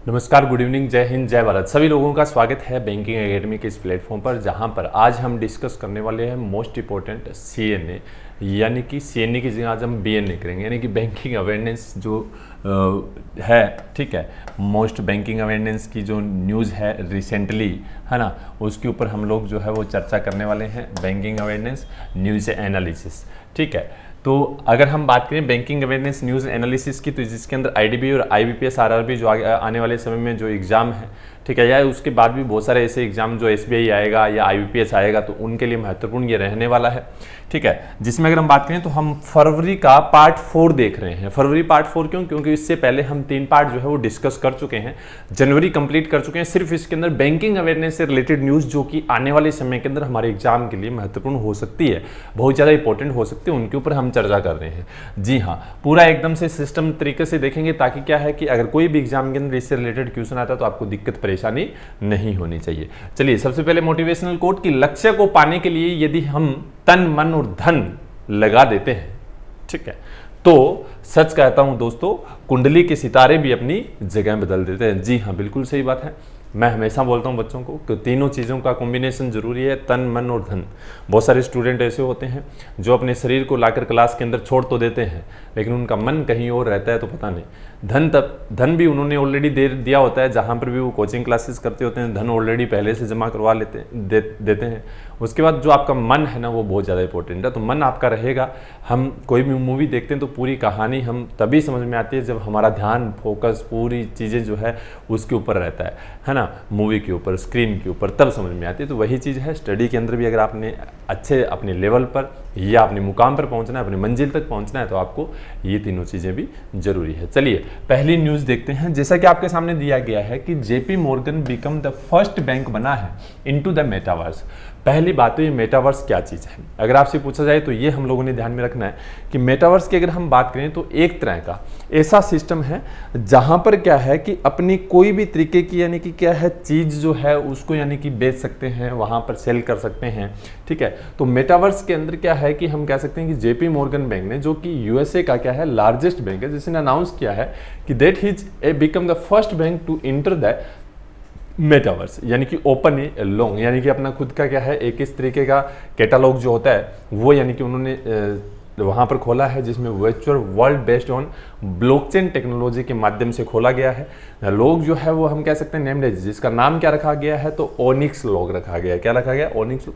नमस्कार, good evening, जय हिंद, जय भारत। सभी लोगों का स्वागत है बैंकिंग एकेडमी के इस प्लेटफॉर्म पर, जहां पर आज हम डिस्कस करने वाले हैं मोस्ट इंपॉर्टेंट सीएनए, यानी कि सीएनए की जगह आज हम बीएनए करेंगे, यानी कि बैंकिंग अवेयरनेस जो है, ठीक है, मोस्ट बैंकिंग अवेयरनेस की जो न्यूज़ है रिसेंटली, है ना, उसके ऊपर हम लोग जो है वो चर्चा करने वाले हैं। बैंकिंग अवेयरनेस न्यूज़ एनालिसिस, ठीक है। तो अगर हम बात करें बैंकिंग अवेयरनेस न्यूज़ एनालिसिस की, तो जिसके अंदर आईडीबी और आईबीपीएस आरआरबी जो आने वाले समय में जो एग्ज़ाम है, ठीक है, या उसके बाद भी बहुत सारे ऐसे एग्जाम जो एसबीआई आएगा या आईबीपीएस आएगा, तो उनके लिए महत्वपूर्ण ये रहने वाला है, ठीक है। जिसमें अगर हम बात करें तो हम फरवरी का पार्ट 4 देख रहे हैं। फरवरी पार्ट 4 क्यों? क्योंकि इससे पहले हम 3 पार्ट जो है वो डिस्कस कर चुके हैं, जनवरी कंप्लीट कर चुके हैं। सिर्फ इसके अंदर बैंकिंग अवेयरनेस से रिलेटेड न्यूज़ जो कि आने वाले समय के अंदर हमारे एग्जाम के लिए महत्वपूर्ण हो सकती है, बहुत ज़्यादा इंपॉर्टेंट हो सकती है, उनके ऊपर हम चर्चा कर रहे हैं। जी हाँ, पूरा एकदम से सिस्टम तरीके से देखेंगे, ताकि क्या है कि अगर कोई भी एग्जाम के अंदर इससे रिलेटेड क्वेश्चन आता है तो आपको दिक्कत परेशानी नहीं होनी चाहिए। चलिए, सबसे पहले मोटिवेशनल कोट की लक्ष्य को पाने के लिए यदि हम तन, मन और धन लगा देते हैं, ठीक है, तो सच कहता हूं दोस्तों, कुंडली के सितारे भी अपनी जगह बदल देते हैं। जी हाँ, बिल्कुल सही बात है। मैं हमेशा बोलता हूं बच्चों को कि तीनों चीज़ों का कॉम्बिनेशन जरूरी है, तन, मन और धन। बहुत सारे स्टूडेंट ऐसे होते हैं जो अपने शरीर को लाकर क्लास के अंदर छोड़ तो देते हैं, लेकिन उनका मन कहीं और रहता है, तो पता नहीं। धन भी उन्होंने ऑलरेडी दे दिया होता है, जहाँ पर भी वो कोचिंग क्लासेस करते होते हैं, धन ऑलरेडी पहले से जमा करवा देते हैं। उसके बाद जो आपका मन है ना, वो बहुत ज़्यादा इंपॉर्टेंट है। तो मन आपका रहेगा। हम कोई भी मूवी देखते हैं तो पूरी कहानी हम तभी समझ में आती है जब हमारा ध्यान, फोकस, पूरी चीज़ें जो है उसके ऊपर रहता है ना, मूवी के ऊपर, स्क्रीन के ऊपर, तब समझ में आती है। तो वही चीज़ है स्टडी के अंदर भी। अगर आपने अच्छे अपने लेवल पर या अपने मुकाम पर पहुंचना है, अपनी मंजिल तक पहुंचना है, तो आपको ये तीनों चीज़ें भी जरूरी है। चलिए, पहली न्यूज़ देखते हैं। जैसा कि आपके सामने दिया गया है कि JP Morgan become the first bank बना है इनटू द मेटावर्स। पहली बात तो ये मेटावर्स क्या चीज़ है, अगर आपसे पूछा जाए तो ये हम लोगों ने ध्यान में रखना है कि मेटावर्स की अगर हम बात करें तो एक तरह का ऐसा सिस्टम है जहां पर क्या है कि अपनी कोई भी तरीके की, यानी कि क्या है, चीज़ जो है उसको यानी कि बेच सकते हैं, वहां पर सेल कर सकते हैं, ठीक है। तो मेटावर्स के अंदर क्या है कि हम कह सकते हैं कि जेपी मॉर्गन बैंक ने, जो कि यूएसए का क्या है लार्जेस्ट बैंक है, जिसने अनाउंस किया है कि that his become the first bank to enter the metaverse, यानी कि ओपन ए लॉन्ग, यानी कि अपना खुद का क्या है एक इस तरीके का कैटालॉग जो होता है वो, यानी कि उन्होंने वहाँ पर खोला है, जिसमें virtual world based on blockchain technology के माध्यम से खोला गया है। लॉग जो है वो हम कह सकते हैं नेम्ड, जिसका नाम क्या रखा गया है, तो ओनिक्स लॉग रखा गया है। क्या रखा गया? Onyx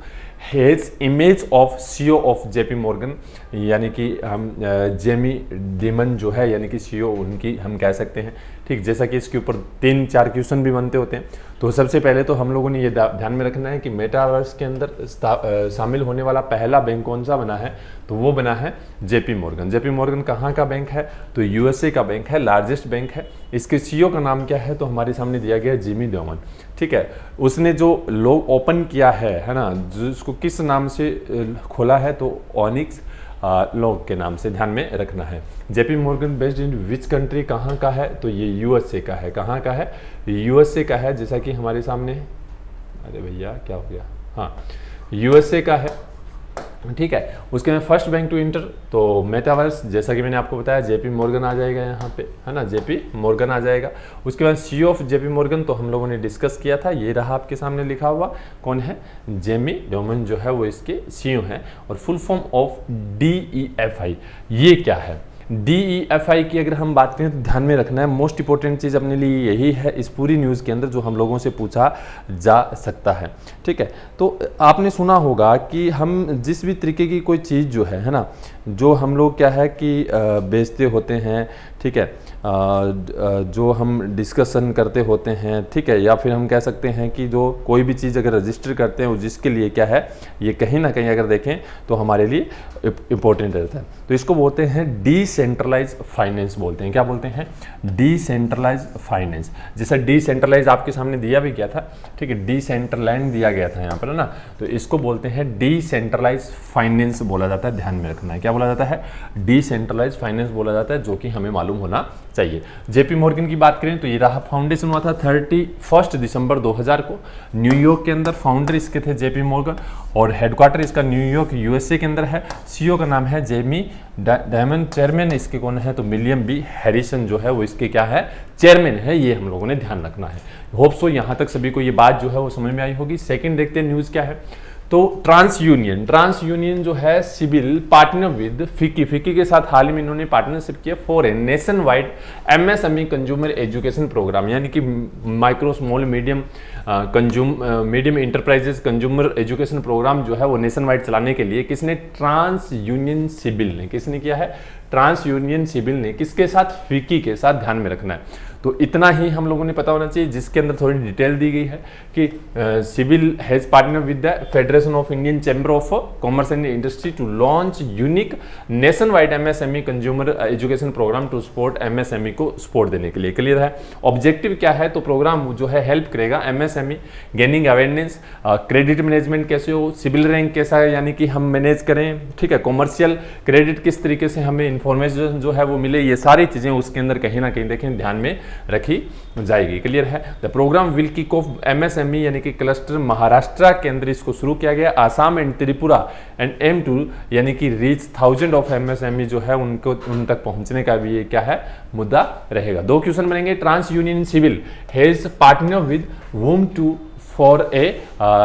has image of CEO of JP Morgan, यानी कि हम जेमी डिमन जो है, यानी कि सीईओ उनकी हम कह सकते हैं, ठीक। जैसा कि इसके ऊपर 3-4 क्वेश्चन भी बनते होते हैं, तो सबसे पहले तो हम लोगों ने ये ध्यान में रखना है कि मेटावर्स के अंदर शामिल होने वाला पहला बैंक कौन सा बना है, तो वो बना है जेपी मॉर्गन। जेपी मॉर्गन कहाँ का बैंक है, तो यूएसए का बैंक है, लार्जेस्ट बैंक है। इसके सीईओ का नाम क्या है, तो हमारे सामने दिया गया है जिमी डिमन। ठीक है, उसने जो लोग ओपन किया है ना, जिसको किस नाम से खोला है, तो ऑनिक्स लोग के नाम से ध्यान में रखना है। JP Morgan based in which country, कहाँ का है, तो ये यूएसए का है। कहाँ का है, यूएसए का है, जैसा कि हमारे सामने, अरे भैया क्या हो गया, हाँ यूएसए का है। ठीक है, उसके में फर्स्ट बैंक टू इंटर, तो मेटावर्स जैसा कि मैंने आपको बताया जेपी मॉर्गन आ जाएगा यहाँ पे, है ना, जेपी मॉर्गन आ जाएगा। उसके बाद सीईओ ऑफ जेपी मॉर्गन तो हम लोगों ने डिस्कस किया था, ये रहा आपके सामने लिखा हुआ, कौन है, जेमी डिमन जो है वो इसके सीईओ हैं। और फुल फॉर्म ऑफ DEFI, ये क्या है, DEFI की अगर हम बात करें तो ध्यान में रखना है, मोस्ट इंपॉर्टेंट चीज़ अपने लिए यही है इस पूरी न्यूज़ के अंदर जो हम लोगों से पूछा जा सकता है। ठीक है, तो आपने सुना होगा कि हम जिस भी तरीके की कोई चीज़ जो है ना, जो हम लोग क्या है कि बेचते होते हैं, ठीक है, जो हम डिस्कशन करते होते हैं, ठीक है, या फिर हम कह सकते हैं कि जो कोई भी चीज़ अगर रजिस्टर करते हैं जिसके लिए क्या है, ये कहीं ना कहीं अगर देखें तो हमारे लिए इम्पोर्टेंट रहता है। तो इसको बोलते हैं डिसेंट्रलाइज फाइनेंस बोलते हैं। क्या बोलते हैं, डिसेंट्रलाइज फाइनेंस। जैसा डिसेंट्रलाइज आपके सामने दिया भी गया था, ठीक है, डिसेंट्रलैंड दिया गया था यहाँ पर, है ना, तो इसको बोलते हैं डिसेंट्रलाइज फाइनेंस बोला जाता है। ध्यान में रखना है, क्या बोला जाता है, डिसेंट्रलाइज फाइनेंस बोला जाता है, जो कि हमें मालूम होना चाहिए। जेपी मॉर्गन की बात करें तो ये रहा, फाउंडेशन हुआ था 31 दिसंबर 2000 को न्यूयॉर्क के अंदर। फाउंडर इसके थे जेपी मॉर्गन और हेडक्वार्टर इसका न्यूयॉर्क यूएसए के अंदर है। सीईओ का नाम है जेमी डायमंड। चेयरमैन इसके कौन है, तो विलियम बी हैरिसन जो है वो इसके क्या है, चेयरमैन है। ये हम लोगों ने ध्यान रखना है। होप सो यहाँ तक सभी को ये बात जो है वो समझ में आई होगी। सेकंड देखते हैं न्यूज़ क्या है, तो ट्रांस यूनियन जो है सिविल पार्टनर विद फिक्की के साथ हाल ही में इन्होंने पार्टनरशिप किया for a nation wide MSME consumer education program, यानी कि micro small medium enterprises consumer education program जो है वो नेशन वाइड चलाने के लिए किसने, ट्रांस यूनियन सिविल ने, किसने किया है, ट्रांस यूनियन सिविल ने, किसके साथ, फिक्की के साथ। ध्यान में रखना है। तो इतना ही हम लोगों ने पता होना चाहिए, जिसके अंदर थोड़ी डिटेल दी गई है कि CIBIL has partner with the federation of Indian chamber of commerce and industry to launch unique nation wide MSME consumer education program to support MSME को सपोर्ट देने के लिए। क्लियर है, ऑब्जेक्टिव क्या है, तो प्रोग्राम जो है हेल्प करेगा MSME gaining awareness, credit management कैसे हो, सिविल रैंक कैसा है, यानी कि हम मैनेज करें, ठीक है, कॉमर्शियल क्रेडिट किस तरीके से हमें इंफॉर्मेशन जो है वो मिले, ये सारी चीजें उसके अंदर कहीं ना कहीं देखें ध्यान में रखी जाएगी। क्लियर है। The program will kick off MSME यानी कि क्लस्टर महाराष्ट्र के अंदर इसको शुरू किया गया, Assam and Tripura and M two यानी कि रीच 1000 ऑफ MSME जो है उनको उन तक पहुंचने का भी ये क्या है, मुद्दा रहेगा। 2 क्वेश्चन बनेंगे। TransUnion CIBIL has partner with whom to for a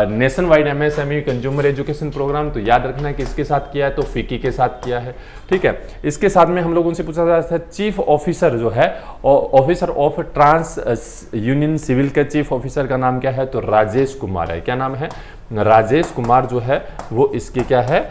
nation wide MSME consumer education program, तो याद रखना है कि इसके साथ किया है, तो फिक्की के साथ किया है। ठीक है, इसके साथ में हम लोगों से पूछा जा रहा था चीफ ऑफिसर जो है, officer of TransUnion CIBIL के चीफ ऑफिसर का नाम क्या है, तो राजेश कुमार है। क्या नाम है, राजेश कुमार जो है वो इसके क्या है,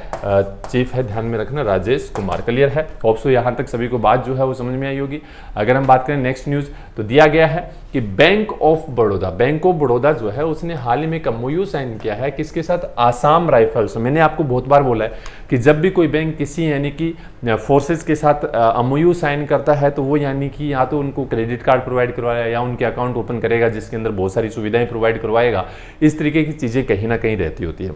चीफ है। ध्यान में रखना, राजेश कुमार। क्लियर है, होप सो यहाँ तक सभी को बात जो है वो समझ में आई होगी। अगर हम बात करें नेक्स्ट न्यूज़, तो दिया गया है कि बैंक ऑफ बड़ौदा जो है उसने हाल ही में एक MOU साइन किया है, किसके साथ, आसाम राइफल्स। मैंने आपको बहुत बार बोला है कि जब भी कोई बैंक किसी यानी कि फोर्सेस के साथ MOU साइन करता है, तो वो यानी कि या तो उनको क्रेडिट कार्ड प्रोवाइड करवाएगा या उनके अकाउंट ओपन करेगा, जिसके अंदर बहुत सारी सुविधाएं प्रोवाइड करवाएगा। इस तरीके की चीज़ें कहीं ना कहीं रहती होती है।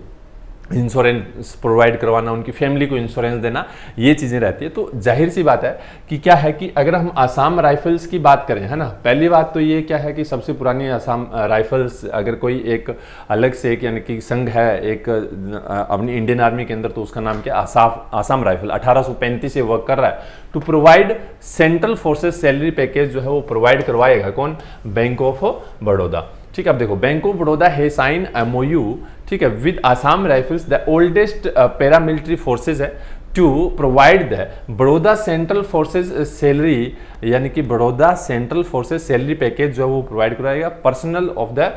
इंश्योरेंस प्रोवाइड करवाना, उनकी फैमिली को इंश्योरेंस देना, ये चीज़ें रहती है। तो जाहिर सी बात है कि क्या है कि अगर हम आसाम राइफल्स की बात करें, है ना, पहली बात तो ये क्या है कि सबसे पुरानी आसाम राइफल्स अगर कोई एक अलग से एक यानी कि संघ है एक अपनी इंडियन आर्मी के अंदर, तो उसका नाम क्या, आसाम राइफल 1835 से वर्क कर रहा है to provide central forces salary package जो है वो प्रोवाइड करवाएगा कौन, बैंक ऑफ बड़ौदा। ठीक है, अब देखो बैंक ऑफ बड़ौदा है साइन MOU, ठीक है, with Assam Rifles the oldest paramilitary forces है to provide the Baroda central forces salary, यानी कि Baroda central forces salary package जो है वो प्रोवाइड कराएगा personal of the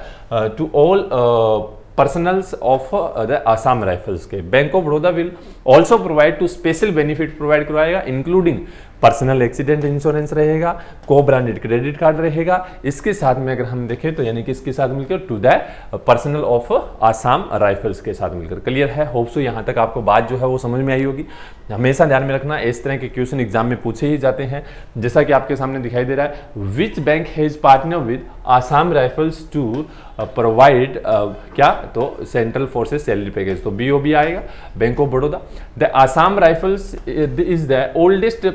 to all personals of the Assam Rifles के। Bank of Baroda will also provide to special benefit provide करवाएगा including personal accident insurance रहेगा, को ब्रांडेड क्रेडिट कार्ड रहेगा। इसके साथ में अगर हम देखें तो यानी कि इसके साथ मिलकर to the personal of Assam Rifles के साथ मिलकर। क्लियर है? होप सो यहाँ तक आपको बात जो है वो समझ में आई होगी। हमेशा ध्यान में रखना, इस तरह के क्वेश्चन एग्जाम में पूछे ही जाते हैं। जैसा कि आपके सामने दिखाई दे रहा है, which bank has partner with Assam Rifles to provide क्या, तो सेंट्रल फोर्सेस सैलरी पैकेज, तो BOB आएगा, bank of Baroda. The Assam Rifles is the oldest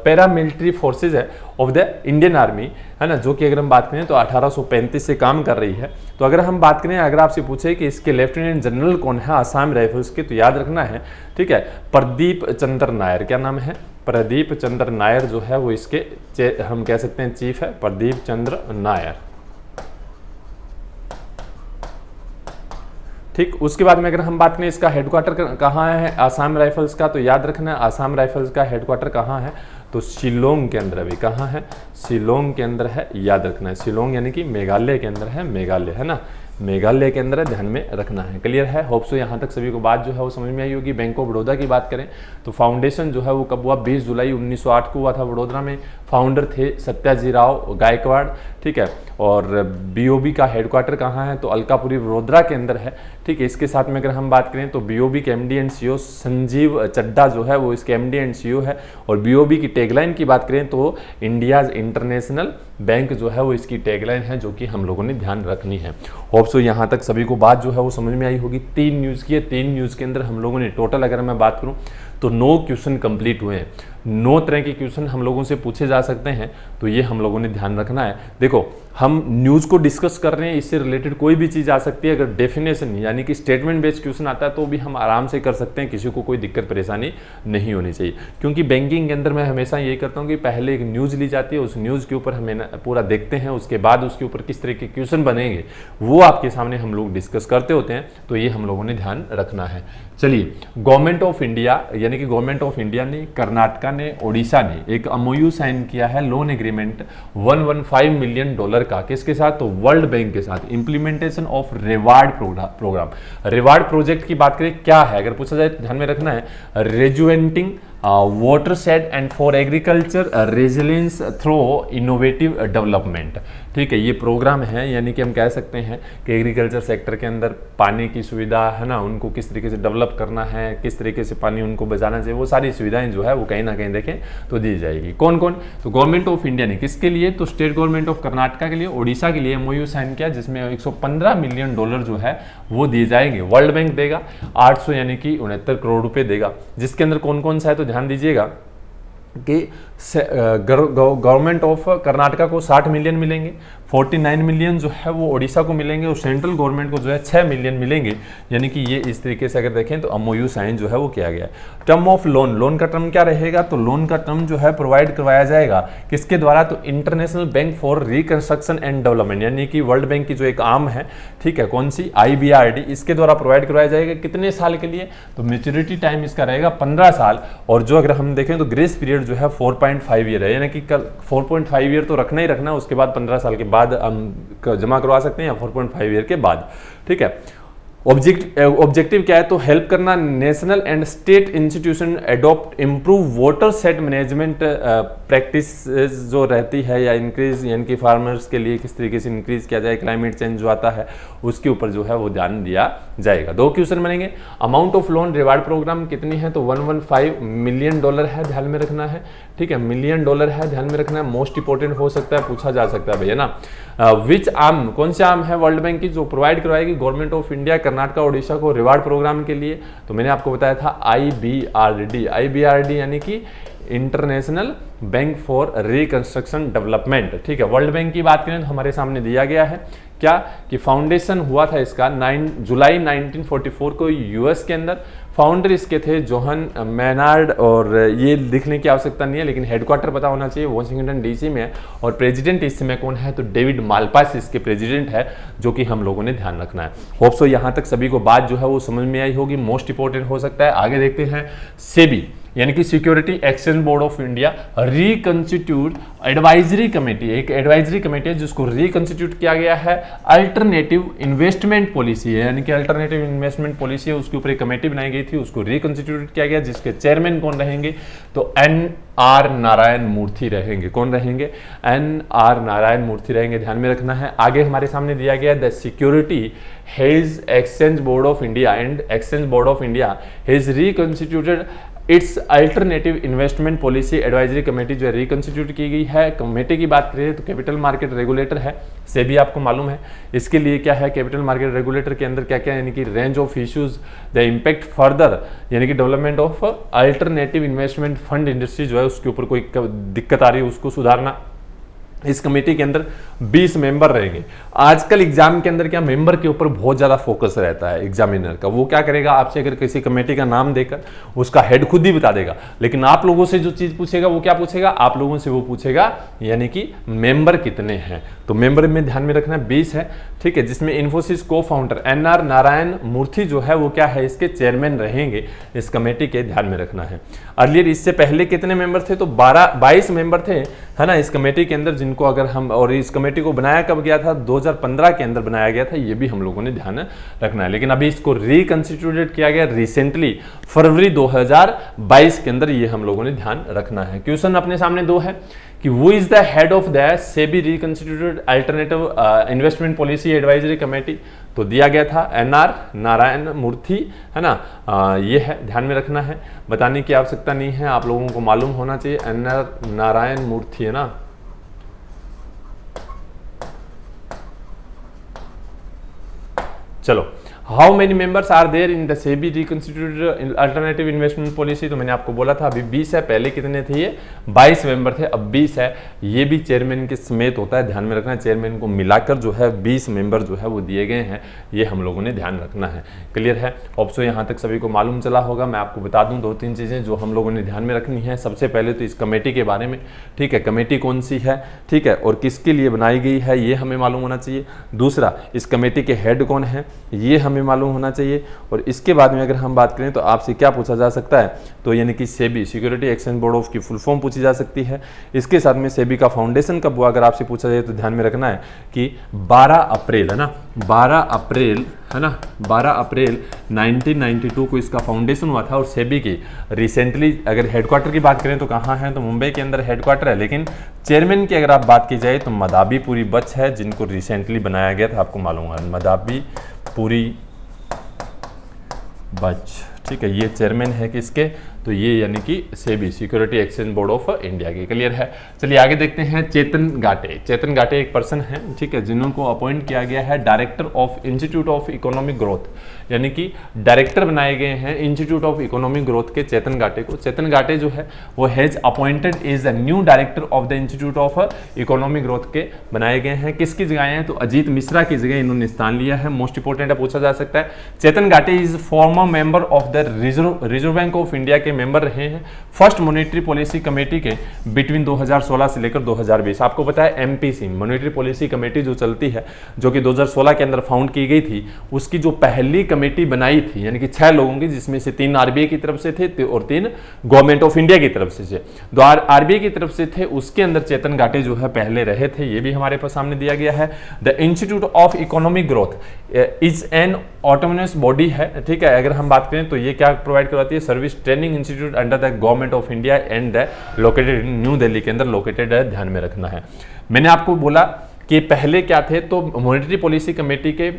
paramilitary forces है ऑफ द इंडियन आर्मी, है ना, जो कि अगर हम बात करें तो 1835 से काम कर रही है। तो अगर हम बात करें, अगर आपसे पूछे कि इसके लेफ्टिनेंट जनरल कौन है आसाम राइफल्स के, तो याद रखना है, ठीक है, प्रदीप चंद्र नायर। क्या नाम है? प्रदीप चंद्र नायर जो है वो इसके हम कह सकते हैं चीफ है, प्रदीप चंद्र नायर। ठीक, उसके बाद में अगर हम बात करें इसका हेडक्वार्टर कहाँ है आसाम राइफल्स का, तो याद रखना है आसाम राइफल्स का हेडक्वार्टर कहाँ है, तो शिलोंग के अंदर। अभी कहाँ है? शिलोंग के अंदर है, याद रखना है। शिलोंग यानी कि मेघालय के अंदर है, मेघालय, है ना, मेघालय के अंदर है, ध्यान में रखना है। क्लियर है? होप सो यहाँ तक सभी को बात जो है वो समझ में आई होगी। बैंक ऑफ बड़ौदा की बात करें तो फाउंडेशन जो है वो कब हुआ? 20 जुलाई 1908 को हुआ था वडोदरा में। फाउंडर थे सत्याजीराव गायकवाड़, ठीक है। और BOB का हेडक्वार्टर कहाँ है? तो अलकापुरी वडोदरा के अंदर है, ठीक है। इसके साथ में अगर हम बात करें तो BOB के MD and CEO Sanjiv Chadha जो है वो इसके MD एंड CEO है। और BOB की टैगलाइन की बात करें तो इंडियाज इंटरनेशनल बैंक जो है वो इसकी टैगलाइन है, जो कि हम लोगों ने ध्यान रखनी है। होप सो यहाँ तक सभी को बात जो है वो समझ में आई होगी। 3 न्यूज़ की है, 3 न्यूज़ के अंदर हम लोगों ने टोटल अगर मैं बात करूँ तो 9 क्वेश्चन कंप्लीट हुए हैं। 9 तरह के क्वेश्चन हम लोगों से पूछे जा सकते हैं, तो ये हम लोगों ने ध्यान रखना है। देखो, हम न्यूज़ को डिस्कस कर रहे हैं, इससे रिलेटेड कोई भी चीज़ आ सकती है। अगर डेफिनेशन यानी कि स्टेटमेंट बेस्ड क्वेश्चन आता है तो भी हम आराम से कर सकते हैं, किसी को कोई दिक्कत परेशानी नहीं होनी चाहिए। क्योंकि बैंकिंग के अंदर मैं हमेशा यही करता हूँ कि पहले एक न्यूज़ ली जाती है, उस न्यूज़ के ऊपर हमें पूरा देखते हैं, उसके बाद उसके ऊपर किस तरह के क्वेश्चन बनेंगे वो आपके सामने हम लोग डिस्कस करते होते हैं, तो ये हम लोगों ने ध्यान रखना है। चलिए, गवर्नमेंट ऑफ इंडिया यानी कि गवर्नमेंट ऑफ इंडिया ने, कर्नाटका ने, ओडिशा ने एक MOU साइन किया है, लोन एग्रीमेंट $115 मिलियन का। किसके साथ? तो वर्ल्ड बैंक के साथ। Implementation of reward program. Reward project की बात करें क्या है, अगर पूछा जाए ध्यान में रखना है, rejuvenating watershed and for agriculture resilience through innovative development. ठीक है, ये प्रोग्राम है, यानी कि हम कह सकते हैं कि एग्रीकल्चर सेक्टर के अंदर पानी की सुविधा है ना, उनको किस तरीके से डेवलप करना है, किस तरीके से पानी उनको बचाना चाहिए, वो सारी सुविधाएं जो है वो कहीं ना कहीं देखें तो दी जाएगी। कौन कौन? तो गवर्नमेंट ऑफ इंडिया ने किसके लिए? तो स्टेट गवर्नमेंट ऑफ कर्नाटका के लिए, ओडिशा के लिए MOU साइन किया, जिसमें $115 मिलियन जो है वो दिए जाएंगे। वर्ल्ड बैंक देगा 800 यानी कि 69 करोड़ रुपए देगा, जिसके अंदर कौन कौन सा है तो ध्यान दीजिएगा कि गवर्नमेंट ऑफ कर्नाटका को 60 मिलियन मिलेंगे, 49 मिलियन जो है वो ओडिशा को मिलेंगे, और सेंट्रल गवर्नमेंट को जो है 6 मिलियन मिलेंगे। यानी कि ये इस तरीके से अगर देखें तो MOU साइन जो है वो किया गया है। टर्म ऑफ लोन, लोन का टर्म क्या रहेगा? तो लोन का टर्म जो है प्रोवाइड करवाया जाएगा किसके द्वारा? तो international bank for reconstruction and development, यानी कि वर्ल्ड बैंक की जो एक आर्म है, ठीक है, कौन सी? IBRD, इसके द्वारा प्रोवाइड करवाया जाएगा। कितने साल के लिए? तो मैच्योरिटी टाइम इसका रहेगा 15 साल, और जो अगर हम देखें तो ग्रेस पीरियड जो है 4.5 ईयर है, यानी कि 4.5 ईयर तो रखना ही रखना, उसके बाद 15 साल के बाद हम जमा करवा सकते हैं, या 4.5 ईयर के बाद। ठीक है, ऑब्जेक्टिव क्या है? तो हेल्प करना national and state institution adopt improve water set management practice जो रहती है, या इंक्रीज, यानी कि फार्मर्स के लिए किस तरीके से इंक्रीज किया जाए, क्लाइमेट चेंज जो आता है उसके ऊपर जो है वो ध्यान दिया जाएगा। 2 क्वेश्चन बनेंगे। Amount of loan reward program कितनी है? तो $115 मिलियन है, ध्यान में रखना है। ठीक है, मिलियन डॉलर है, ध्यान में रखना है। मोस्ट इंपोर्टेंट हो सकता है, पूछा जा सकता है भैया ना। विच आर्म, कौन सी आर्म है वर्ल्ड बैंक की जो प्रोवाइड करवाएगी government of India Karnataka Odisha को रिवार्ड प्रोग्राम के लिए? तो मैंने आपको बताया था IBRD यानी कि international bank for reconstruction development. ठीक है, वर्ल्ड बैंक की बात करें तो हमारे सामने दिया गया है क्या कि फाउंडेशन हुआ था इसका 9 जुलाई 1944 को US के अंदर। फाउंडर इसके थे जोहन मैनार्ड, और ये लिखने की आवश्यकता नहीं है, लेकिन हेडक्वार्टर पता होना चाहिए, वॉशिंगटन DC में है। और प्रेसिडेंट इस समय कौन है? तो डेविड मालपास इसके प्रेसिडेंट है, जो कि हम लोगों ने ध्यान रखना है। होप सो यहाँ तक सभी को बात जो है वो समझ में आई होगी। मोस्ट इंपोर्टेंट हो सकता है। आगे देखते हैं सेबी। यानी कि security exchange board of India reconstitute advisory committee, एक एडवाइजरी कमेटी है जिसको रिकंस्टिट्यूट किया गया है। अल्टरनेटिव इन्वेस्टमेंट पॉलिसी है, यानी कि अल्टरनेटिव इन्वेस्टमेंट पॉलिसी है, उसके ऊपर एक कमेटी बनाई गई थी, उसको रिकंस्टिट्यूट किया गया, जिसके चेयरमैन कौन रहेंगे, तो NR नारायण मूर्ति रहेंगे। कौन रहेंगे? NR नारायण मूर्ति रहेंगे, ध्यान में रखना है। आगे हमारे सामने दिया गया the security has exchange board of India and exchange board of India has reconstituted its alternative investment policy advisory committee जो है रिकंस्टिट्यूट की गई है। कमेटी की बात करें तो कैपिटल मार्केट रेगुलेटर है, से भी आपको मालूम है। इसके लिए क्या है, कैपिटल मार्केट रेगुलेटर के अंदर क्या क्या, यानी कि range of issues, the impact further, यानी कि development of alternative investment fund industry जो है उसके ऊपर कोई दिक्कत आ रही है उसको सुधारना। इस कमेटी के अंदर 20 मेंबर रहेंगे। आजकल एग्जाम के अंदर क्या मेंबर के ऊपर बहुत ज़्यादा फोकस रहता है एग्जामिनर का। वो क्या करेगा, आपसे अगर किसी कमेटी का नाम देकर उसका हेड खुद ही बता देगा, लेकिन आप लोगों से जो चीज़ पूछेगा वो क्या पूछेगा, आप लोगों से वो पूछेगा यानी कि मेंबर कितने हैं। तो मेंबर में ध्यान में रखना 20 है, ठीक है, जिसमें इन्फोसिस को फाउंडर NR नारायण मूर्ति जो है वो क्या है, इसके चेयरमैन रहेंगे इस कमेटी के, ध्यान में रखना है। अर्लियर इससे पहले कितने मेंबर थे, तो 22 मेंबर थे, है ना, इस कमेटी के अंदर, जिनको अगर हम, और इस कमेटी को बनाया कब गया था, 2015 के अंदर बनाया गया था, ये भी हम लोगों ने ध्यान रखना है। लेकिन अभी इसको रिकंस्टिट्यूटेड किया गया रिसेंटली फरवरी 2022 के अंदर, ये हम लोगों ने ध्यान रखना है। क्वेश्चन अपने सामने दो है कि वो is the head of the SEBI reconstituted alternative investment policy advisory committee, तो दिया गया था NR नारायण मूर्ति, है ना। ये है, ध्यान में रखना है, बताने की आवश्यकता नहीं है, आप लोगों को मालूम होना चाहिए। NR नारायण मूर्ति है ना। चलो, how many members are there in the SEBI reconstituted alternative investment policy, तो मैंने आपको बोला था अभी 20 है, पहले कितने थे, ये 22 मेंबर थे, अब 20 है। ये भी चेयरमैन के समेत होता है, ध्यान में रखना है। चेयरमैन को मिलाकर जो है 20 मेंबर जो है वो दिए गए हैं, ये हम लोगों ने ध्यान रखना है। क्लियर है? ऑप्शो यहाँ तक सभी को मालूम चला होगा। मैं आपको बता दूँ 2-3 चीज़ें जो हम लोगों ने ध्यान में रखनी है। सबसे पहले तो इस कमेटी के बारे में, ठीक है, कमेटी कौन सी है, ठीक है, और किसके लिए बनाई गई है, ये हमें मालूम होना चाहिए। दूसरा, इस कमेटी के हेड कौन है, ये हमें मालूम होना चाहिए। और इसके बाद में अगर हम बात करें तो आपसे क्या पूछा जा सकता है, तो यानी कि SEBI security exchange board of की फुल फॉर्म पूछी जा सकती है। इसके साथ में सेबी का फाउंडेशन कब हुआ, अगर आपसे पूछा जाए तो ध्यान में रखना है कि 12 अप्रैल, है ना, 12 अप्रैल, है ना, 12 अप्रैल 1992 को इसका फाउंडेशन हुआ था। और सेबी की रिसेंटली अगर हेडक्वार्टर की बात करें तो कहाँ है, तो मुंबई के अंदर हेडक्वार्टर है। लेकिन चेयरमैन की अगर आप बात की जाए तो मदाबीपुरी बच है, जिनको रिसेंटली बनाया गया था, आपको मालूम है, मदाबीपुरी बच, ठीक है, ये चेयरमैन है किसके, तो ये यानी कि SEBI security exchange board of India के। क्लियर है? चलिए आगे देखते हैं। चेतन गाटे, चेतन गाटे एक पर्सन है, ठीक है, जिनको अपॉइंट किया गया है director of institute of economic growth, यानी कि डायरेक्टर बनाए गए हैं इंस्टीट्यूट ऑफ इकोनॉमिक ग्रोथ के चेतन गाटे को। चेतन गाटे जो है वो has appointed is the new director of the institute of economic growth के बनाए गए हैं। किसकी जगह हैं, तो अजीत मिश्रा की जगह इन्होंने स्थान लिया है। मोस्ट इंपोर्टेंट है, पूछा जा सकता है। Chetan Ghate is former member of the reserve bank of India के मेंबर रहे हैं, फर्स्ट मॉनेटरी पॉलिसी कमेटी के बिटवीन 2016 से लेकर 2020। आपको पता है एमपीसी मॉनेटरी पॉलिसी कमेटी जो चलती है, जो कि 2016 के अंदर फाउंड की गई थी, उसकी जो पहली कमेटी बनाई थी, यानी कि 6 लोगों की, जिसमें से 3 आरबीआई की तरफ से थे और 3 गवर्नमेंट ऑफ इंडिया की तरफ से। जो आरबीआई की तरफ से थे उसके अंदर चेतन गाटे जो है पहले रहे थे, ये भी हमारे पास सामने दिया गया है। The institute of economic growth is an autonomous body है, ठीक है। अगर हम बात करें तो ये क्या प्रोवाइड करवाती है, service training institute under the government of India and located in new Delhi के अंदर लोकेटेड है, ध्यान में रखना है। मैंने आपको बोला कि पहले क्या थे, तो मॉनेटरी पॉलिसी कमेटी के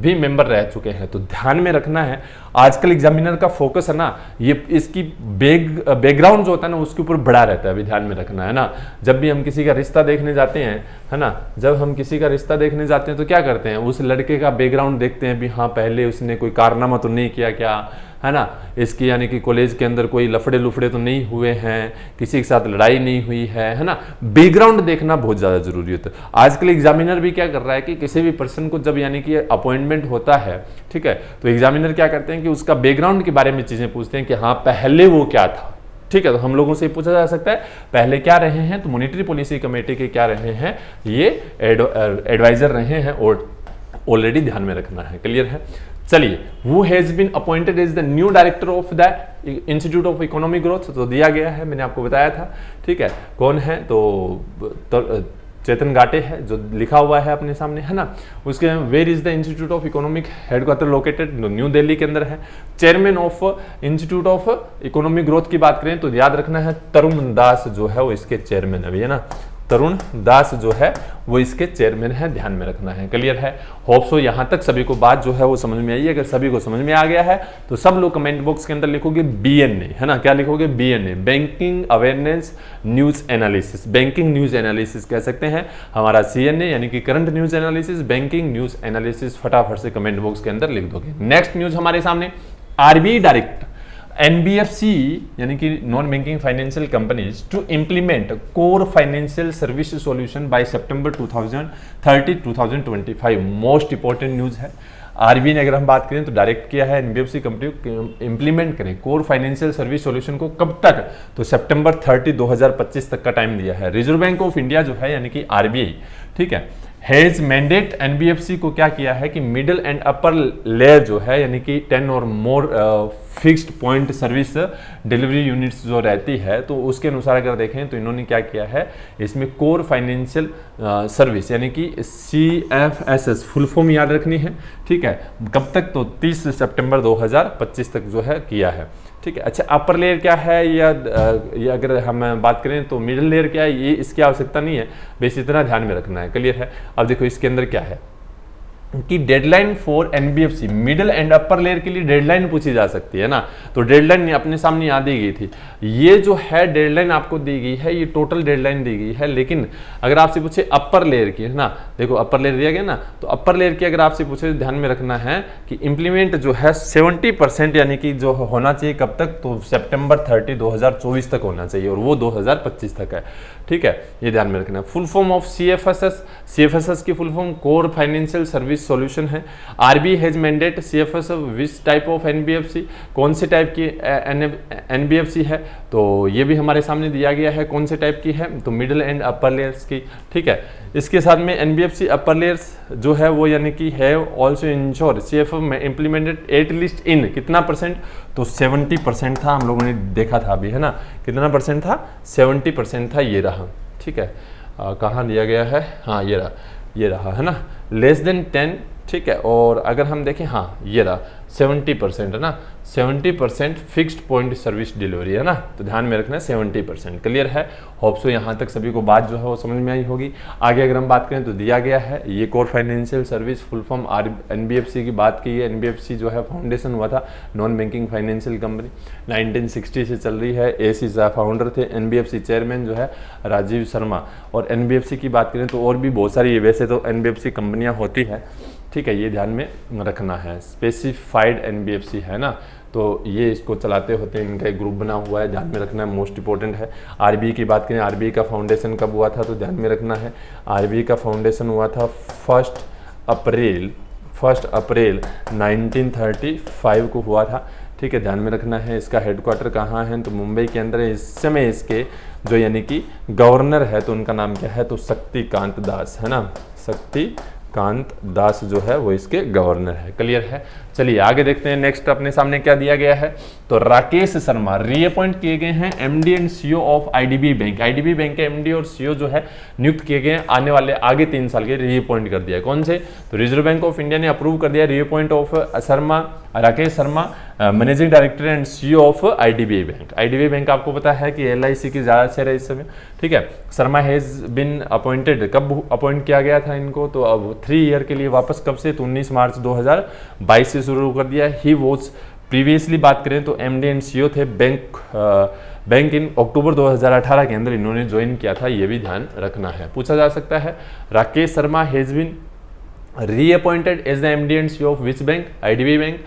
भी मेंबर रह चुके हैं, तो ध्यान में रखना है। आजकल एग्जामिनर का फोकस है ना, ये इसकी बैकग्राउंड जो होता है ना उसके ऊपर बड़ा रहता है, अभी ध्यान में रखना है ना। जब भी हम किसी का रिश्ता देखने जाते हैं, है ना, जब हम किसी का रिश्ता देखने जाते हैं तो क्या करते हैं, उस लड़के का बैकग्राउंड देखते हैं भी, हाँ पहले उसने कोई कारनामा तो नहीं किया क्या, है ना, इसकी यानी कि कॉलेज के अंदर कोई लफड़े लुफड़े तो नहीं हुए हैं, किसी के साथ लड़ाई नहीं हुई है ना। बैकग्राउंड देखना बहुत ज़्यादा जरूरी होता है। आजकल एग्जामिनर भी क्या कर रहा है कि किसी भी पर्सन को जब यानी कि अपॉइंटमेंट होता है, ठीक है, तो एग्जामिनर क्या करते हैं कि उसका बैकग्राउंड के बारे में चीज़ें पूछते हैं कि हाँ पहले वो क्या था, ठीक है। तो हम लोगों से पूछा जा सकता है पहले क्या रहे हैं, तो मॉनेटरी पॉलिसी कमेटी के क्या रहे हैं, ये एडवाइजर रहे हैं और ऑलरेडी ध्यान में रखना है। क्लियर है? चलिए, who has been appointed is the new director of the institute of economic growth, तो दिया गया है, मैंने आपको बताया था, ठीक है। कौन है, तो चेतन गाटे है, जो लिखा हुआ है अपने सामने, है ना। उसके where is the institute of economic headquarter located, new Delhi के अंदर है। Chairman of institute of economic growth की बात करें तो याद रखना है तरुण दास जो है वो इसके चेयरमैन है, ना। तरुण दास जो है वो इसके चेयरमैन है, ध्यान में रखना है। क्लियर है? होप सो यहाँ तक सभी को बात जो है वो समझ में आई है। अगर सभी को समझ में आ गया है तो सब लोग कमेंट बॉक्स के अंदर लिखोगे BNA, है ना। क्या लिखोगे? BNA, banking awareness news analysis. Banking news analysis कह सकते हैं हमारा CNA, यानी कि current news analysis, banking news analysis. फटाफट से कमेंट बॉक्स के अंदर लिख दोगे। नेक्स्ट न्यूज हमारे सामने, RBI डायरेक्ट NBFC यानी कि non banking financial companies to implement core financial service solution by September 2025। Most important news है। RBI ने अगर हम बात करें तो डायरेक्ट किया है NBFC कंपनी को इंप्लीमेंट करें कोर फाइनेंशियल सर्विस सॉल्यूशन को। कब तक? तो सितंबर 30, 2025 तक का टाइम दिया है। रिजर्व बैंक ऑफ इंडिया जो है यानी कि RBI, ठीक है, हैज मैंडेट NBFC को क्या किया है कि मिडिल एंड अपर लेयर जो है यानी कि 10 और more fixed point service delivery units जो रहती है, तो उसके अनुसार अगर देखें तो इन्होंने क्या किया है, इसमें कोर फाइनेंशियल सर्विस यानी कि CFSS फुल फॉर्म याद रखनी है, ठीक है। कब तक? तो 30 सितंबर 2025 तक जो है किया है, ठीक है। अच्छा, अपर लेयर क्या है या अगर हम बात करें तो मिडिल लेयर क्या है, ये इसकी आवश्यकता नहीं है, बस इतना ध्यान में रखना है। क्लियर है? अब देखो इसके अंदर क्या है कि deadline for NBFC middle and upper layer के लिए डेडलाइन पूछी जा सकती है ना। तो डेडलाइन अपने सामने यहाँ दी गई थी। ये जो है डेडलाइन आपको दी गई है, ये टोटल डेडलाइन दी गई है। लेकिन अगर आपसे पूछे अपर लेयर की, है ना, देखो अपर लेयर दिया गया ना, तो अपर लेयर की अगर आपसे पूछे तो ध्यान में रखना है कि इंप्लीमेंट जो है 70% यानी कि जो होना चाहिए कब तक? तो सितंबर 30, 2024 तक होना चाहिए, और वो 2025 तक है, ठीक है। ये ध्यान में रखना है। फुल फॉर्म ऑफ CFSS की full form core financial service solution है। RBI has mandate CFSS which type of NBFC, कौन से टाइप की NBFC है, तो ये भी हमारे सामने दिया गया है कौन से टाइप की है, तो मिडिल एंड अपर लेयर्स की, ठीक है। इसके साथ में NBFC अपर लेयर्स जो है वो यानी कि है ऑल्सो इंश्योर CFS में इम्प्लीमेंटेड एटलीस्ट इन कितना %? तो 70% था, हम लोगों ने देखा था अभी, है ना। कितना % था? 70% था, ये रहा, ठीक है। कहाँ दिया गया है? हाँ, ये रहा, है ना, लेस देन 10, ठीक है। और अगर हम देखें, हाँ ये रहा 70%, है ना, 70% फिक्स्ड पॉइंट सर्विस डिलीवरी, है ना। तो ध्यान में रखना है 70%। क्लियर है? होप सो यहाँ तक सभी को बात जो है वो समझ में आई होगी। आगे अगर हम बात करें तो दिया गया है ये core financial service full form NBFC की बात की है। NBFC जो है फाउंडेशन हुआ था नॉन बैंकिंग फाइनेंशियल कंपनी, 1960 से चल रही है। AC फाउंडर थे। NBFC चेयरमैन जो है राजीव शर्मा। और NBFC की बात करें तो और भी बहुत सारी, वैसे तो NBFC कंपनियाँ होती हैं, ठीक है, ये ध्यान में रखना है। स्पेसिफाइड NBFC है ना, तो ये इसको चलाते होते हैं, इनका एक ग्रुप बना हुआ है, ध्यान में रखना है, मोस्ट इंपॉर्टेंट है। RBI की बात करें, RBI का फाउंडेशन कब हुआ था, तो ध्यान में रखना है RBI का फाउंडेशन हुआ था 1 अप्रैल 1935 को हुआ था, ठीक है। ध्यान में रखना है। इसका हेडक्वार्टर कहाँ है, तो मुंबई के अंदर है। इस समय इसके जो यानी कि गवर्नर है तो उनका नाम क्या है, तो शक्तिकांत दास, है ना। शक्तिकांत दास जो है वो इसके गवर्नर है। क्लियर है? चलिए आगे देखते हैं। नेक्स्ट अपने सामने क्या दिया गया है, तो राकेश शर्मा रीअपॉइंट किए गए हैं MD and CEO of IDBI bank. IDBI bank के MD और CEO जो है नियुक्त किए गए हैं आने वाले आगे 3 साल के, रीअपॉइंट कर दिया। कौन से? तो रिजर्व बैंक ऑफ इंडिया ने अप्रूव कर दिया reappoint of Rakesh Sharma managing director and CEO of IDBI bank. IDBI bank आपको पता है कि LIC की ज़्यादा शेयर है इस समय, ठीक है। शर्मा हैज़ बिन अपॉइंटेड, कब अपॉइंट किया गया था इनको, तो अब 3 ईयर के लिए वापस कब से, तो 19 मार्च 2022 से शुरू कर दिया। ही वॉज प्रीवियसली बात करें तो MD एंड CEO थे बैंक इन अक्टूबर 2018 के अंदर इन्होंने ज्वाइन किया था, ये भी ध्यान रखना है, पूछा जा सकता है। Rakesh Sharma has been reappointed as the MD and CEO of which bank? IDBI bank.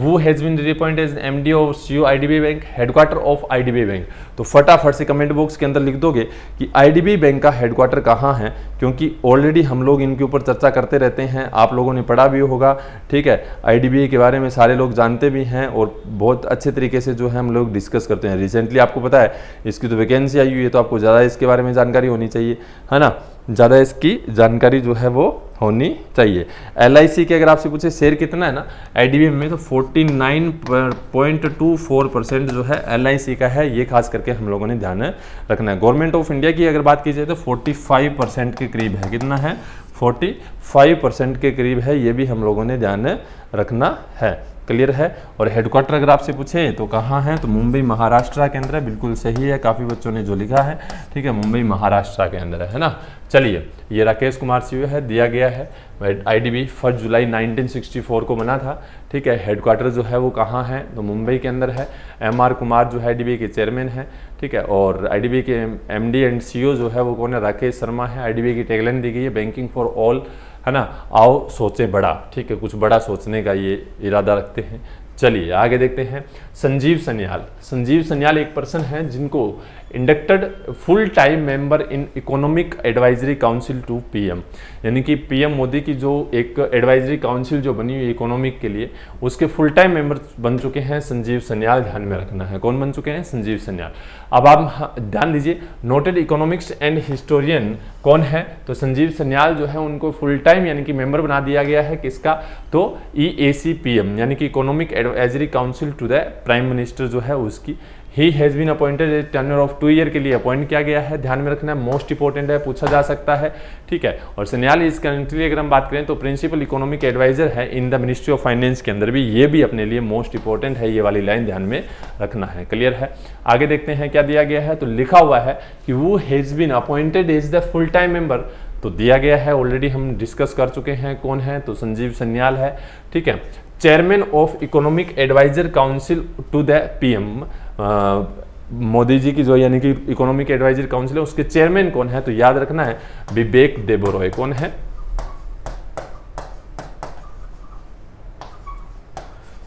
Who has been reappointed as MD or CEO IDBI bank? Headquarter of IDBI bank. तो फटाफट से कमेंट बॉक्स के अंदर लिख दोगे कि IDBI बैंक का headquarter कहाँ है, क्योंकि ऑलरेडी हम लोग इनके ऊपर चर्चा करते रहते हैं, आप लोगों ने पढ़ा भी होगा, ठीक है। IDBI के बारे में सारे लोग जानते भी हैं और बहुत अच्छे तरीके से जो है हम लोग डिस्कस करते हैं। रिसेंटली आपको पता है इसकी तो वैकेंसी आई हुई है, तो आपको ज़्यादा इसके बारे में जानकारी होनी चाहिए, है ना। ज़्यादा इसकी जानकारी जो है वो होनी चाहिए। LIC के अगर आपसे पूछे शेयर कितना है ना IDBM में, तो 49.24% जो है LIC का है। ये खास करके हम लोगों ने ध्यान रखना है। गवर्नमेंट ऑफ इंडिया की अगर बात की जाए तो 45% के करीब है। कितना है? 45% के करीब है। ये भी हम लोगों ने ध्यान रखना है। क्लियर है। और हेडक्वार्टर अगर आपसे पूछे तो कहाँ है, तो मुंबई महाराष्ट्र के अंदर है। बिल्कुल सही है, काफ़ी बच्चों ने जो लिखा है, ठीक है, मुंबई महाराष्ट्र के अंदर है ना। चलिए, ये राकेश कुमार सिंह है, दिया गया है। IDB 1 जुलाई 1964 को बना था, ठीक है। हेडक्वार्टर जो है वो कहाँ है, तो मुंबई के अंदर है। MR कुमार जो है IDB के चेयरमैन है, ठीक है। और IDB के MD एंड CEO जो है वो कौन है? राकेश शर्मा है। IDB की टैगलाइन दी गई है बैंकिंग फॉर ऑल, है ना। आओ सोचें बड़ा, ठीक है, कुछ बड़ा सोचने का ये इरादा रखते हैं। चलिए आगे देखते हैं। संजीव सन्याल। संजीव सन्याल एक पर्सन है जिनको inducted full time member in economic advisory council to PM, यानी कि PM मोदी की जो एक एडवाइजरी काउंसिल जो बनी हुई इकोनॉमिक के लिए, उसके फुल टाइम मेंबर बन चुके हैं संजीव सन्याल। ध्यान में रखना है कौन बन चुके हैं? संजीव सन्याल। अब आप ध्यान दीजिए, नोटेड इकोनॉमिक्स एंड हिस्टोरियन कौन है? तो संजीव सन्याल जो है उनको फुल टाइम यानी कि मेंबर बना दिया गया है। किसका? तो EAC-PM यानी कि economic advisory council to the prime minister जो है उसकी। He has been appointed tenure of 2 year के लिए अपॉइंट किया गया है। ध्यान में रखना है, मोस्ट इंपॉर्टेंट है, पूछा जा सकता है, ठीक है। और सन्याल इस करंटली अगर हम बात करें तो प्रिंसिपल इकोनॉमिक एडवाइजर है in the ministry of finance के अंदर भी। ये भी अपने लिए मोस्ट इंपॉर्टेंट है, ये वाली लाइन ध्यान में रखना है। क्लियर है। आगे देखते हैं क्या दिया गया है। तो लिखा हुआ है कि वो has been appointed as the full time member, तो दिया गया है, ऑलरेडी हम डिस्कस कर चुके हैं कौन है, तो संजीव सन्याल है, ठीक है। Chairman of economic advisor council to the PM, Modi ji की जो यानी कि इकोनॉमिक एडवाइजरी काउंसिल है उसके चेयरमैन कौन है, तो याद रखना है विवेक देबरॉय। कौन है?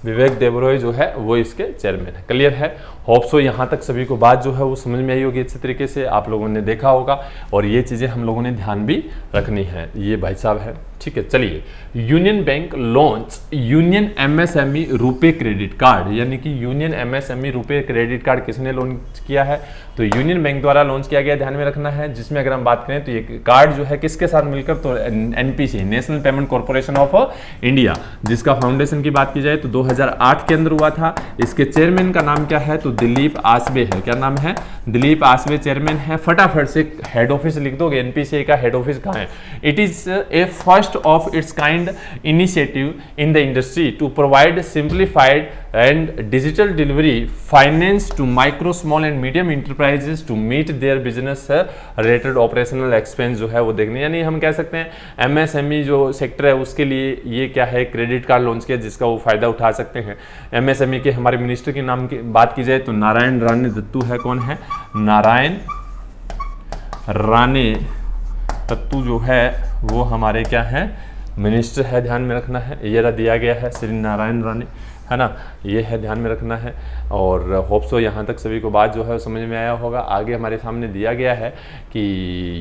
विवेक देबरॉय जो है वो इसके चेयरमैन है। क्लियर है। होप सो यहाँ तक सभी को बात जो है वो समझ में आई होगी, अच्छे तरीके से आप लोगों ने देखा होगा। और ये चीज़ें हम लोगों ने ध्यान भी रखनी है। ये भाई साहब है, ठीक है। चलिए, union bank launch union MSME RuPay credit card, यानी कि Union MSME RuPay credit card किसने लॉन्च किया है? तो यूनियन बैंक द्वारा लॉन्च किया गया, ध्यान में रखना है। जिसमें अगर हम बात करें तो ये कार्ड जो है किसके साथ मिलकर, तो NPC national payment corporation of India, जिसका फाउंडेशन की बात की जाए तो 2008 के अंदर हुआ था। इसके चेयरमैन का नाम क्या है? तो दिलीप आसबे है। क्या नाम है? दिलीप आसबे चेयरमैन है। फटाफट से हेड ऑफिस लिख दोगे, NPCI का हेड ऑफिस कहाँ है? It is a first of its kind initiative in the industry to provide simplified and digital delivery finance to micro small and medium enterprises to meet their business related operational expense जो है वो देखने, यानी हम कह सकते हैं MSME जो सेक्टर है उसके लिए ये क्या है, क्रेडिट कार्ड लॉन्च किया जिसका वो फायदा उठा सकते हैं। MSME के हमारे मिनिस्टर के नाम की बात की जाए तो नारायण राणे दत्तू है। कौन है? नारायण राणे दत्तू जो है वो हमारे क्या है, मिनिस्टर है। ध्यान में रखना है, ये दिया गया है श्री नारायण राणे, है ना, ये है, ध्यान में रखना है। और होप सो यहाँ तक सभी को बात जो है समझ में आया होगा। आगे हमारे सामने दिया गया है कि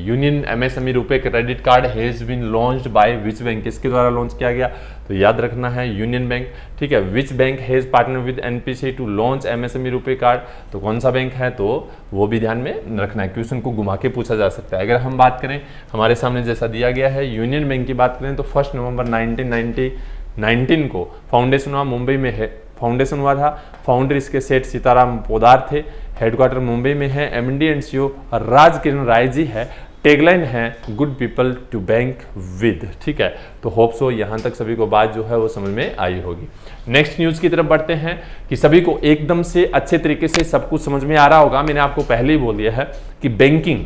Union MSME RuPay credit card has been launched by which bank, किसके द्वारा लॉन्च किया गया, तो याद रखना है यूनियन बैंक, ठीक है। Which bank has partner with NPCI to launch MSME RuPay card, तो कौन सा बैंक है, तो वो भी ध्यान में रखना है। क्वेश्चन को घुमा के पूछा जा सकता है। अगर हम बात करें हमारे सामने जैसा दिया गया है यूनियन बैंक की बात करें तो 1 नवंबर 1919 को फाउंडेशन हुआ, मुंबई में है फाउंडेशन हुआ था। फाउंडर इसके सेठ सीताराम पोदार थे। हेडक्वार्टर मुंबई में है। MD and CEO Raj Kiran Rai ji है। टैगलाइन है good people to bank with, ठीक है। तो होप सो यहाँ तक सभी को बात जो है वो समझ में आई होगी। नेक्स्ट न्यूज़ की तरफ बढ़ते हैं कि सभी को एकदम से अच्छे तरीके से सब कुछ समझ में आ रहा होगा। मैंने आपको पहले ही बोल दिया है कि बैंकिंग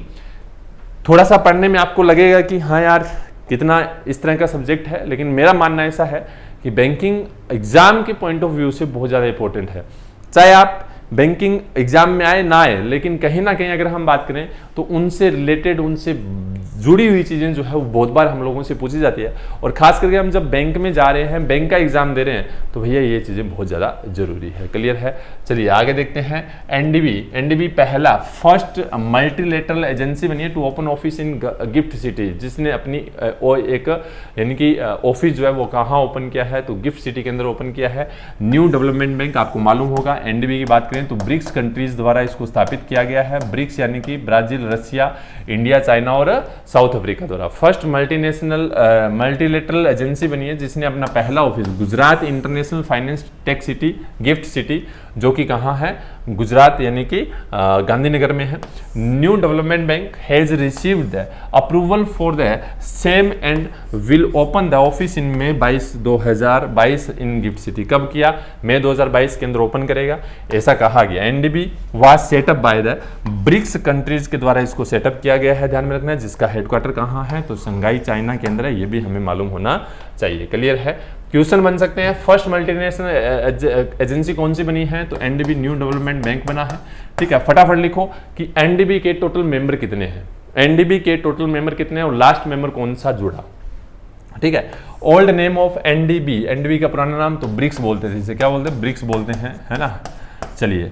थोड़ा सा पढ़ने में आपको लगेगा कि हाँ यार कितना इस तरह का सब्जेक्ट है, लेकिन मेरा मानना ऐसा है कि बैंकिंग एग्जाम के पॉइंट ऑफ व्यू से बहुत ज़्यादा इंपॉर्टेंट है। चाहे आप बैंकिंग एग्जाम में आए ना आए, लेकिन कहीं ना कहीं अगर हम बात करें तो उनसे रिलेटेड, उनसे जुड़ी हुई चीज़ें जो है वो बहुत बार हम लोगों से पूछी जाती है। और खास करके हम जब बैंक में जा रहे हैं, बैंक का एग्जाम दे रहे हैं, तो भैया ये चीज़ें बहुत ज़्यादा जरूरी है। क्लियर है। चलिए आगे देखते हैं। NDB पहला फर्स्ट मल्टीलेटरल एजेंसी बनी है to open office in GIFT City, जिसने अपनी एक यानी कि ऑफिस जो है वो कहाँ ओपन किया है, तो गिफ्ट सिटी के अंदर ओपन किया है। न्यू डेवलपमेंट बैंक आपको मालूम होगा। NDB की बात करें करें तो ब्रिक्स कंट्रीज द्वारा इसको स्थापित किया गया है। ब्रिक्स यानी कि ब्राजील, रशिया, इंडिया, चाइना और साउथ अफ्रीका द्वारा फर्स्ट मल्टीलेटरल एजेंसी बनी है जिसने अपना पहला office Gujarat international finance tech city gift city, जो कि कहाँ है, गुजरात यानी कि गांधीनगर में है। New development bank has received the approval for the same and will open the office in May 2022 in GIFT City. कब किया? मई 2022 के अंदर ओपन करेगा, ऐसा कहा गया। NDB was set up by the BRICS countries के द्वारा इसको सेटअप किया गया है, ध्यान में रखना है। जिसका हेडक्वार्टर कहाँ है? तो शंघाई चाइना के अंदर है, ये भी हमें मालूम होना चाहिए। क्लियर है? क्वेश्चन बन सकते हैं, फर्स्ट मल्टीनेशनल एजेंसी कौन सी बनी है? तो एनडीबी न्यू डेवलपमेंट बैंक बना है। ठीक है, फटाफट लिखो कि एनडीबी के टोटल मेंबर कितने हैं, एनडीबी के टोटल मेंबर कितने हैं और लास्ट मेंबर कौन सा जुड़ा। ठीक है, old name of NDB, NDB का पुराना नाम तो ब्रिक्स बोलते थे, इसे क्या बोलते हैं? ब्रिक्स बोलते हैं, है ना। चलिए,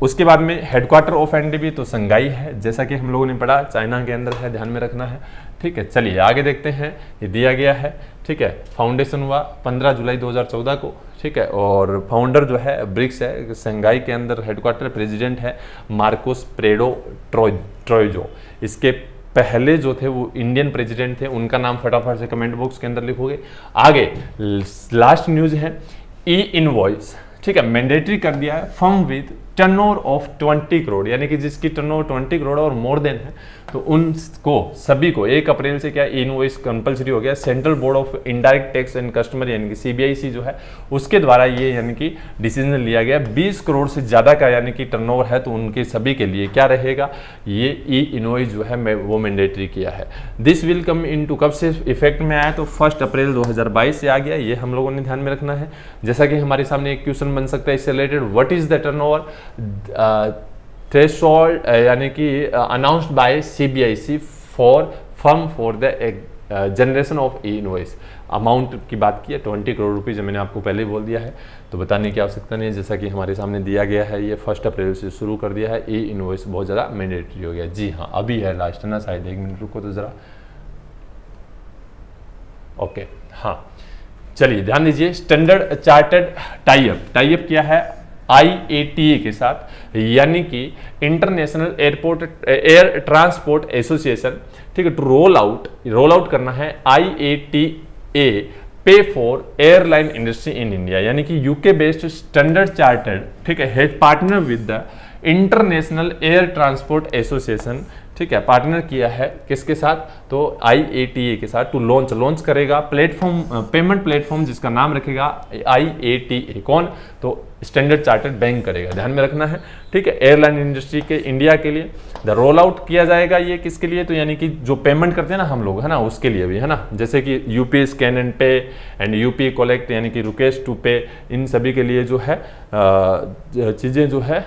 उसके बाद में हेडक्वार्टर ऑफ एनडीबी तो शंघाई है, जैसा कि हम लोगों ने पढ़ा, चाइना के अंदर है, ध्यान में रखना है। ठीक है, चलिए आगे देखते हैं, ये दिया गया है। ठीक है, फाउंडेशन हुआ 15 जुलाई 2014 को। ठीक है, और फाउंडर जो है ब्रिक्स है, शंघाई के अंदर हेडक्वार्टर, प्रेसिडेंट है मार्कोस प्रेडो ट्रोइजो। इसके पहले जो थे वो इंडियन प्रेसिडेंट थे, उनका नाम फटाफट से कमेंट बॉक्स के अंदर लिखोगे। आगे लास्ट न्यूज है, ई इनवॉइस, ठीक है, मैंडेटरी कर दिया है firm with turnover of 20 crore, यानी कि जिसकी टर्नओवर 20 करोड़ और मोर देन है, तो उनको सभी को 1 अप्रैल से क्या इनवॉइस कंपलसरी हो गया। Central board of indirect tax and customer यानी कि सीबीआईसी जो है उसके द्वारा ये यानी कि डिसीजन लिया गया। 20 करोड़ से ज़्यादा का यानी कि टर्नओवर है तो उनके सभी के लिए क्या रहेगा, ये ई इनवॉइस जो है वो मैंडेटरी किया है। दिस विल कम इनटू, कब से इफेक्ट में आया? तो 1 अप्रैल 2022 से आ गया, ये हम लोगों ने ध्यान में रखना है। जैसा कि हमारे सामने एक क्वेश्चन बन सकता है इससे related, what is the turnover threshold यानी कि announced by CBIC for firm for the generation of E invoice. Amount की बात की है 20 करोड़ रुपीज़, मैंने आपको पहले ही बोल दिया है, तो बताने की आवश्यकता नहीं है। जैसा कि हमारे सामने दिया गया है, ये 1 अप्रैल से शुरू कर दिया है, ई इनवॉइस बहुत ज़्यादा मैंडेटरी हो गया। जी हाँ, अभी है लास्ट है ना, शायद 1 मिनट रुको तो ज़रा। ओके, हाँ चलिए ध्यान दीजिए, स्टैंडर्ड चार्टर्ड टाइप किया है IATA के साथ, यानी कि इंटरनेशनल एयर ट्रांसपोर्ट एसोसिएशन। ठीक है, टू रोल आउट करना है IATA पे for airline industry in India, यानी कि यूके बेस्ड स्टैंडर्ड चार्टर्ड, ठीक है, head partner with the international air transport association. ठीक है, पार्टनर किया है किसके साथ? तो IATA के साथ, टू लॉन्च करेगा प्लेटफॉर्म, पेमेंट प्लेटफॉर्म जिसका नाम रखेगा IATA। कौन? तो स्टैंडर्ड चार्टर्ड बैंक करेगा, ध्यान में रखना है। ठीक है, एयरलाइन इंडस्ट्री के इंडिया के लिए द रोल आउट किया जाएगा। ये किसके लिए? तो यानी कि जो पेमेंट करते हैं ना हम लोग, है ना, उसके लिए भी, है ना, जैसे कि यूपी स्कैन एंड पे एंड यूपी कलेक्ट यानी कि रिक्वेस्ट टू पे, इन सभी के लिए जो है चीज़ें जो है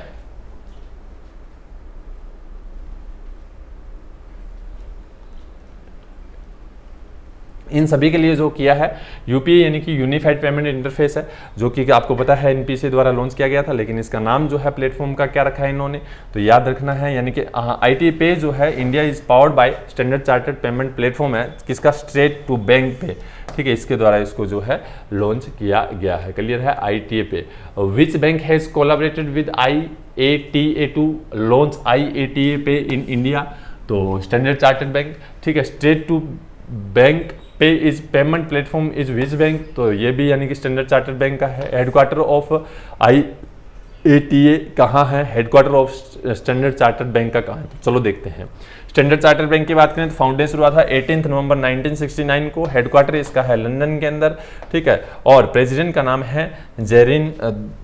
इन सभी के लिए जो किया है यूपीआई यानी कि यूनिफाइड पेमेंट इंटरफेस है, जो कि आपको पता है एनपीसी द्वारा लॉन्च किया गया था, लेकिन इसका नाम जो है प्लेटफॉर्म का क्या रखा है इन्होंने, तो याद रखना है। यानी कि ITA पे जो है India is powered by standard chartered payment platform है, किसका? स्ट्रेट टू बैंक पे। ठीक है, इसके द्वारा इसको जो है लॉन्च किया गया है। क्लियर है? ITA pay. Which bank has collaborated with IATA to launch IATA pay in India? तो स्टैंडर्ड चार्टर्ड बैंक। ठीक है, straight to bank pay is payment platform is which bank? तो ये भी यानी कि स्टैंडर्ड चार्टर्ड बैंक का है। हेडक्वार्टर ऑफ IATA कहाँ है? Headquarter of standard chartered bank का कहाँ है? तो चलो देखते हैं। स्टैंडर्ड चार्टर्ड बैंक की बात करें तो फाउंडेशन हुआ था 18 नवंबर 1969 को। हेडक्वार्टर इसका है लंदन के अंदर। ठीक है, और प्रेसिडेंट का नाम है जेरिन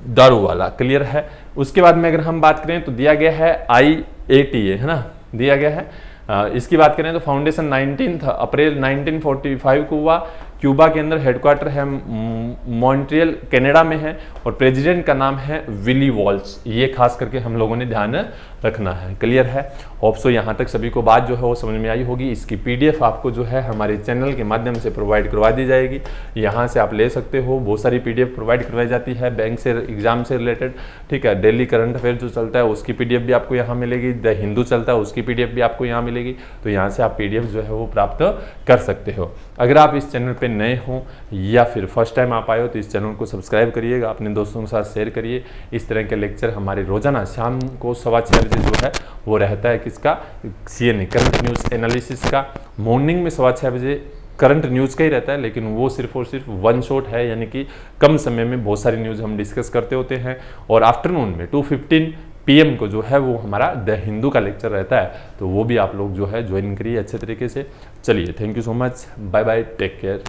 दारूवाला। क्लियर है? उसके बाद में अगर हम बात करें तो दिया गया है IATA, है ना, दिया गया है। इसकी बात करें तो फाउंडेशन 19 अप्रैल 1945 को हुआ। क्यूबा के अंदर हेडक्वार्टर है, मॉन्ट्रियल कनाडा में है, और प्रेसिडेंट का नाम है विली वॉल्स। ये खास करके हम लोगों ने ध्यान रखना है। क्लियर है? होप सो यहाँ तक सभी को बात जो है वो समझ में आई होगी। इसकी PDF आपको जो है हमारे चैनल के माध्यम से प्रोवाइड करवा दी जाएगी, यहाँ से आप ले सकते हो। बहुत सारी PDF प्रोवाइड करवाई जाती है बैंक से, एग्जाम से रिलेटेड। ठीक है, डेली करंट अफेयर जो चलता है उसकी PDF भी आपको यहाँ मिलेगी, द हिंदू चलता है उसकी PDF भी आपको यहाँ मिलेगी, तो यहाँ से आप PDF जो है वो प्राप्त कर सकते हो। अगर आप इस चैनल पे पे नए हों या फिर फर्स्ट टाइम आप आए हो तो इस चैनल को सब्सक्राइब करिएगा, अपने दोस्तों के साथ शेयर करिए। इस तरह के लेक्चर हमारे रोजाना शाम को 6:15 बजे जो है वो रहता है किसका, CNA करंट न्यूज़ एनालिसिस का। मॉर्निंग में 6:15 बजे करंट न्यूज़ का ही रहता है, लेकिन वो सिर्फ और सिर्फ वन शॉट है, यानी कि कम समय में बहुत सारी न्यूज़ हम डिस्कस करते होते हैं। और आफ्टरनून में 2:15 PM को जो है वो हमारा द हिंदू का लेक्चर रहता है, तो वो भी आप लोग जो है ज्वाइन करिए अच्छे तरीके से। चलिए, thank you so much, bye bye, take care.